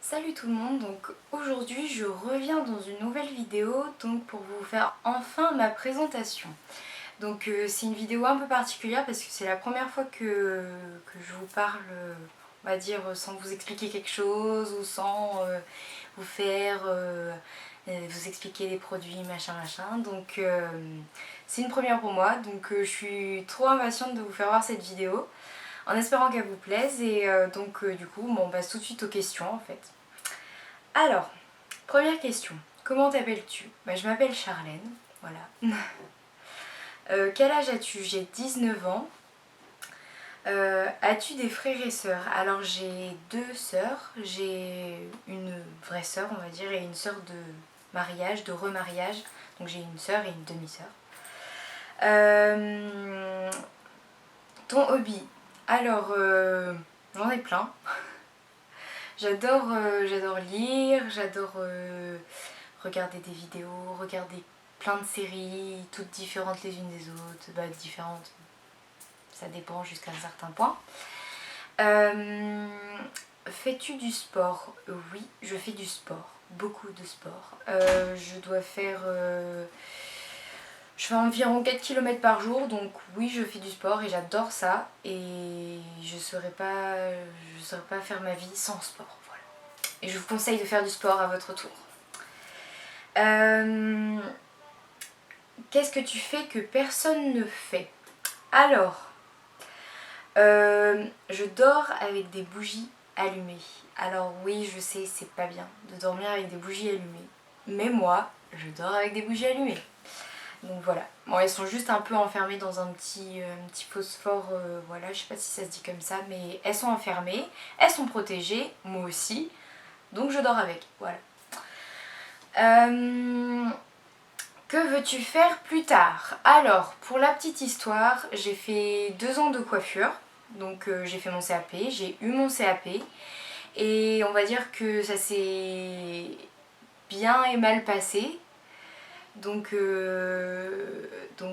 Salut tout le monde, donc aujourd'hui je reviens dans une nouvelle vidéo pour vous faire enfin ma présentation. C'est une vidéo un peu particulière parce que c'est la première fois que je vous parle, on va dire, sans vous expliquer quelque chose ou sans vous faire vous expliquer les produits machin machin. C'est une première pour moi, je suis trop impatiente de vous faire voir cette vidéo en espérant qu'elle vous plaise du coup on passe tout de suite aux questions en fait. Alors, première question, comment t'appelles-tu? Je m'appelle Charlène, voilà. Quel âge as-tu? J'ai 19 ans. As-tu des frères et sœurs? Alors j'ai deux sœurs, j'ai une vraie sœur on va dire et une sœur de mariage, de remariage. Donc j'ai une sœur et une demi-sœur. Ton hobby? Alors j'en ai plein. J'adore lire, j'adore regarder des vidéos, regarder plein de séries, toutes différentes les unes des autres. Différentes, ça dépend jusqu'à un certain point. Fais-tu du sport? Oui, je fais du sport, beaucoup de sport. Je fais environ 4 km par jour, donc oui, je fais du sport et j'adore ça. Et je ne saurais pas faire ma vie sans sport. Voilà. Et je vous conseille de faire du sport à votre tour. Qu'est-ce que tu fais que personne ne fait? Alors, je dors avec des bougies allumées. Alors oui, je sais, c'est pas bien de dormir avec des bougies allumées. Mais moi, je dors avec des bougies allumées. Donc voilà. Bon, elles sont juste un peu enfermées dans un petit phosphore, voilà, je sais pas si ça se dit comme ça, mais elles sont enfermées, elles sont protégées, moi aussi, donc je dors avec, voilà. Que veux-tu faire plus tard? Alors, pour la petite histoire, j'ai fait 2 ans de coiffure, j'ai fait mon CAP, j'ai eu mon CAP, et on va dire que ça s'est bien et mal passé.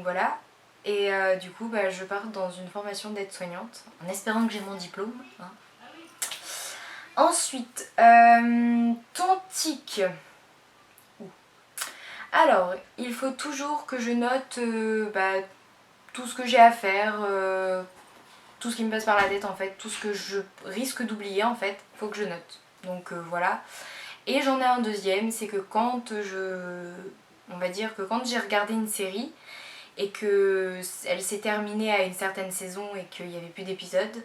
Voilà. Et du coup, je pars dans une formation d'aide-soignante en espérant que j'ai mon diplôme. Hein. Ensuite, ton tic. Alors, il faut toujours que je note tout ce que j'ai à faire, tout ce qui me passe par la tête en fait, tout ce que je risque d'oublier en fait, il faut que je note. Voilà. Et j'en ai un deuxième, c'est que on va dire que quand j'ai regardé une série et que elle s'est terminée à une certaine saison et qu'il n'y avait plus d'épisodes,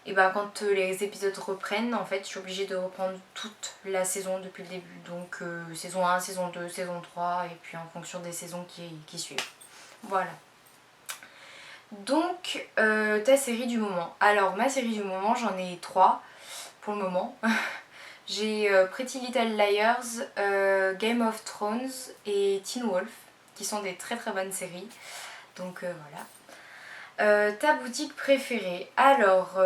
et quand les épisodes reprennent, en fait, je suis obligée de reprendre toute la saison depuis le début. Saison 1, saison 2, saison 3, et puis en fonction des saisons qui suivent. Voilà. Ta série du moment. Alors, ma série du moment, j'en ai 3 pour le moment. J'ai Pretty Little Liars, Game of Thrones et Teen Wolf, qui sont des très très bonnes séries. Voilà. Ta boutique préférée? Alors,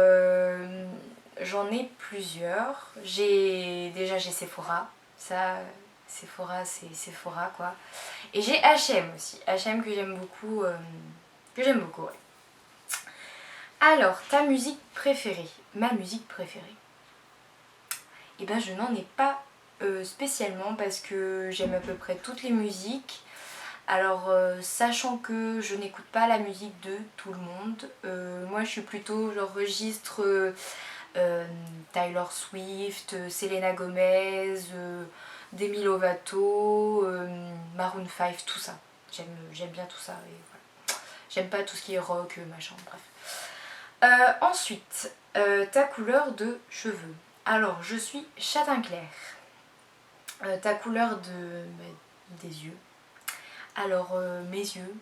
j'en ai plusieurs. J'ai Sephora. Ça, Sephora, c'est Sephora quoi. Et j'ai H&M aussi. H&M que j'aime beaucoup. Ouais. Alors, ta musique préférée? Ma musique préférée? Je n'en ai pas spécialement parce que j'aime à peu près toutes les musiques. Alors, sachant que je n'écoute pas la musique de tout le monde, moi je suis plutôt genre registre Taylor Swift, Selena Gomez, Demi Lovato, Maroon 5, tout ça. J'aime bien tout ça. Et voilà. J'aime pas tout ce qui est rock, machin, bref. Ensuite, ta couleur de cheveux. Alors, je suis châtain clair. Ta couleur des yeux. Alors, mes yeux,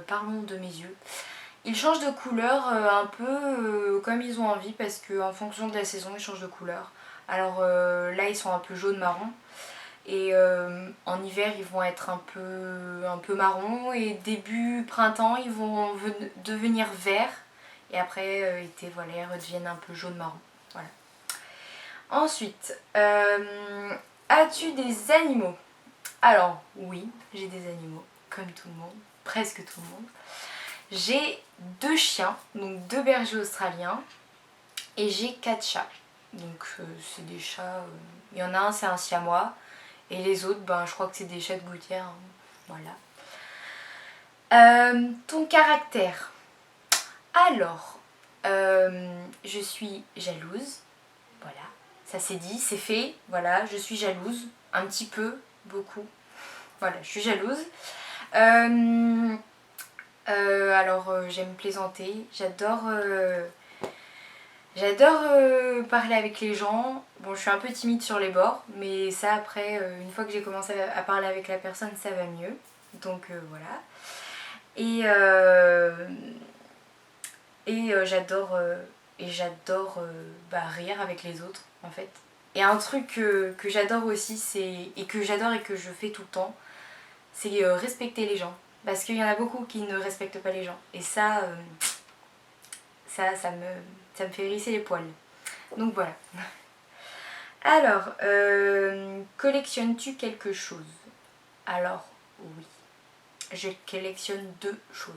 parlons de mes yeux. Ils changent de couleur un peu comme ils ont envie parce qu'en fonction de la saison, ils changent de couleur. Alors là, ils sont un peu jaune-marron. Et en hiver, ils vont être un peu marron. Et début printemps, ils vont devenir verts. Et après, été, voilà, ils redeviennent un peu jaune-marron. Voilà. Ensuite, as-tu des animaux? Alors, oui, j'ai des animaux, comme tout le monde, presque tout le monde. J'ai 2 chiens, donc 2 bergers australiens, et j'ai 4 chats. Donc c'est des chats, il y en a un c'est un siamois et les autres ben je crois que c'est des chats de gouttière, hein. Voilà. Ton caractère. Alors, je suis jalouse, voilà, ça c'est dit, c'est fait, voilà, je suis jalouse, un petit peu, beaucoup, voilà, je suis jalouse. Alors j'aime plaisanter, j'adore parler avec les gens. Bon, je suis un peu timide sur les bords, mais ça après, une fois que j'ai commencé à parler avec la personne, ça va mieux. Donc voilà. Et j'adore rire avec les autres en fait. Et un truc que j'adore aussi, et que je fais tout le temps, c'est respecter les gens. Parce qu'il y en a beaucoup qui ne respectent pas les gens. Et ça me fait hérisser les poils. Donc voilà. Alors, collectionnes-tu quelque chose? Alors, oui. Je collectionne 2 choses.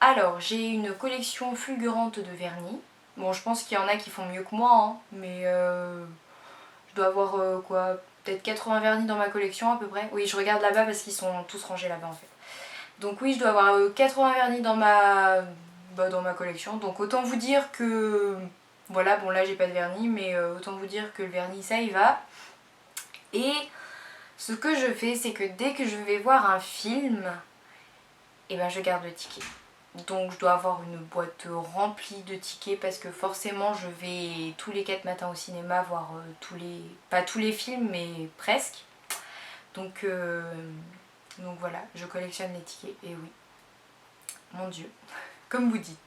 Alors, j'ai une collection fulgurante de vernis. Bon, je pense qu'il y en a qui font mieux que moi, hein, mais je dois avoir quoi, peut-être 80 vernis dans ma collection à peu près. Oui, je regarde là-bas parce qu'ils sont tous rangés là-bas en fait. Donc oui, je dois avoir 80 vernis dans ma collection. Donc autant vous dire que... Voilà, bon là j'ai pas de vernis, mais autant vous dire que le vernis ça y va. Et ce que je fais, c'est que dès que je vais voir un film, et ben je garde le ticket. Donc je dois avoir une boîte remplie de tickets parce que forcément je vais tous les 4 matins au cinéma voir pas tous les films mais presque. Donc voilà, je collectionne les tickets et oui, mon dieu, comme vous dites.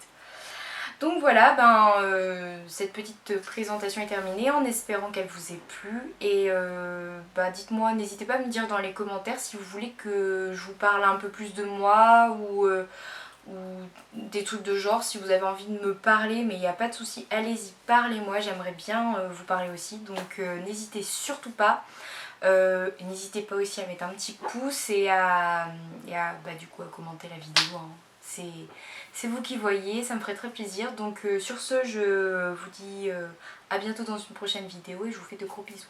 Donc voilà, cette petite présentation est terminée en espérant qu'elle vous ait plu. Et dites-moi, n'hésitez pas à me dire dans les commentaires si vous voulez que je vous parle un peu plus de moi ou des trucs de genre, si vous avez envie de me parler, mais il n'y a pas de souci, allez-y, parlez-moi, j'aimerais bien vous parler aussi. Donc n'hésitez surtout pas. N'hésitez pas aussi à mettre un petit pouce et du coup à commenter la vidéo, hein. C'est vous qui voyez, ça me ferait très plaisir. Donc sur ce, je vous dis à bientôt dans une prochaine vidéo et je vous fais de gros bisous.